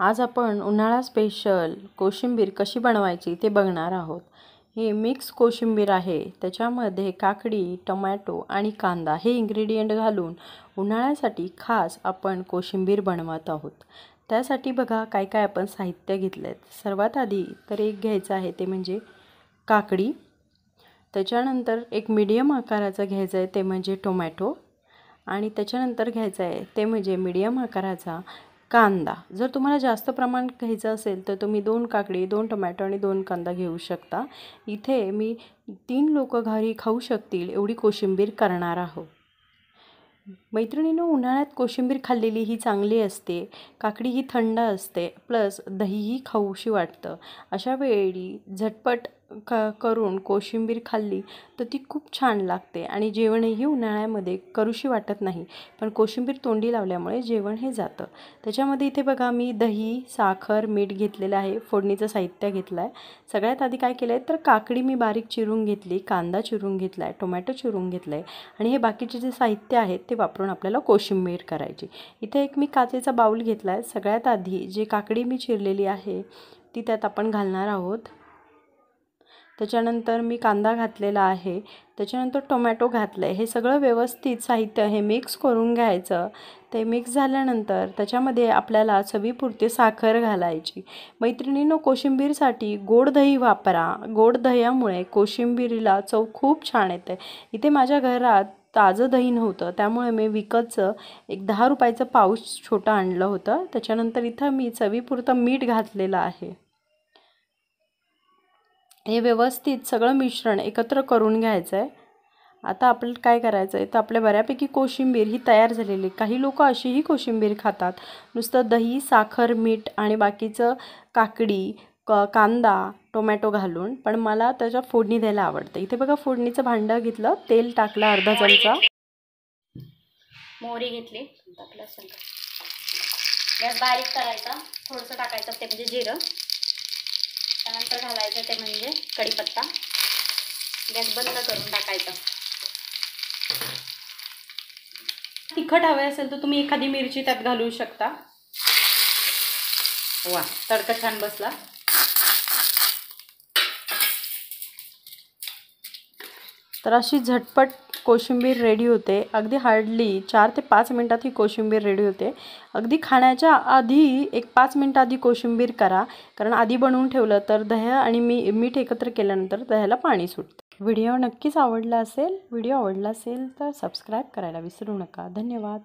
आज आपण उन्हाळा स्पेशल कोशिंबीर कशी बनवायची ते बघणार आहोत। हे मिक्स कोशिंबीर आहे। त्याच्यामध्ये काकडी, टोमॅटो आणि कांदा हे इन्ग्रेडियंट घालून उन्हाळ्यासाठी खास आपण कोशिंबीर बनवत आहोत। त्यासाठी बघा काय काय आपण साहित्य घेतलेत। सर्वात आधी तर एक घ्यायचं आहे ते म्हणजे काकडी, त्याच्यानंतर एक मीडियम आकाराचा घ्यायचा आहे ते म्हणजे टोमॅटो आणि त्याच्यानंतर घ्यायचा आहे ते म्हणजे मीडियम आकाराचा कांदा। जर तुम्हाला जास्त प्रमाण घ्यायचं असेल तर तुम्ही 2 काकडी, 2 टोमॅटो आणि 2 कांदा घेऊ शकता। इथे मी 3 लोक घरी खाऊ शकतील एवढी कोशिंबीर करणार आहोत। मैत्रिणींनो, उन्हाळ्यात कोशिंबीर खाल्लेली ही चांगली असते। काकडी ही थंड असते, प्लस दहीही खाऊशी वाटतं। अशा वेळी झटपट करून कोशिंबीर खाल्ली तर ती खूप छान लागते आणि जेवणही उन्हाळ्यामध्ये करूशी वाटत नाही। पण कोशिंबीर तोंडी लावल्यामुळे जेवण हे जातं। त्याच्यामध्ये इथे बघा मी दही, साखर, मीठ घेतलेलं आहे। फोडणीचं साहित्य घेतलं आहे। सगळ्यात आधी काय केलं आहे तर काकडी मी बारीक चिरून घेतली, कांदा चिरून घेतला आहे, टोमॅटो चिरून घेतलं आहे आणि हे बाकीचे जे साहित्य आहेत ते वापरून आपल्याला कोशिंबीर करायची। इथे एक मी काचेचा बाउल घेतला आहे। सगळ्यात आधी जे काकडी मी चिरलेली आहे ती त्यात आपण घालणार आहोत। त्याच्यानंतर मी कांदा घातलेला आहे, त्याच्यानंतर टोमॅटो घातले। हे सगळं व्यवस्थित साहित्य हे मिक्स करून घ्यायचं। ते मिक्स झाल्यानंतर त्याच्यामध्ये आपल्याला चवीपुरती साखर घालायची। मैत्रिणींनो, कोशिंबीरसाठी गोड दही वापरा। गोड दह्यामुळे कोशिंबीरीला चव खूप छान येते। इथे माझ्या घरात ताजं दही नव्हतं, त्यामुळे मी विकतचं एक 10 रुपयाचं पाऊच छोटं आणलं होतं। त्याच्यानंतर इथं मी चवीपुरतं मीठ घातलेलं आहे। हे व्यवस्थित सगळं मिश्रण एकत्र करून घ्यायचं आहे। आता आपल्याला काय करायचं आहे तर आपल्या बऱ्यापैकी कोशिंबीर ही तयार झालेली। काही लोक अशीही कोशिंबीर खातात, नुसतं दही, साखर, मीठ आणि बाकीचं काकडी, कांदा, टोमॅटो घालून, पण मला त्याच्या फोडणी द्यायला आवडतं। इथे बघा फोडणीचं भांडं घेतलं, तेल टाकलं अर्धा चमचा, मोहरी घेतली, गॅस बारीक करायचा, थोडंसं टाकायचं ते म्हणजे जिरं, त्यानंतर घालायचं ते म्हणजे कढीपत्ता, गॅस बंद करून टाकायचा। तिखट हवे असेल तर तुम्ही एखादी मिरची त्यात घालू शकता। वा, तडका छान बसला। तर अशी झटपट कोशिंबीर रेडी होते। अगदी हार्डली 4 ते 5 मिनिटात ही कोशिंबीर रेडी होते। अगदी खाण्याच्या आधी एक 5 मिनिटं आधी कोशिंबीर करा, कारण आधी बनवून ठेवलं तर दही आणि मीठ एकत्र केल्यानंतर दह्याला पाणी सुटतं। व्हिडिओ नक्कीच आवडला असेल। व्हिडिओ आवडला असेल तर सबस्क्राईब करायला विसरू नका। धन्यवाद।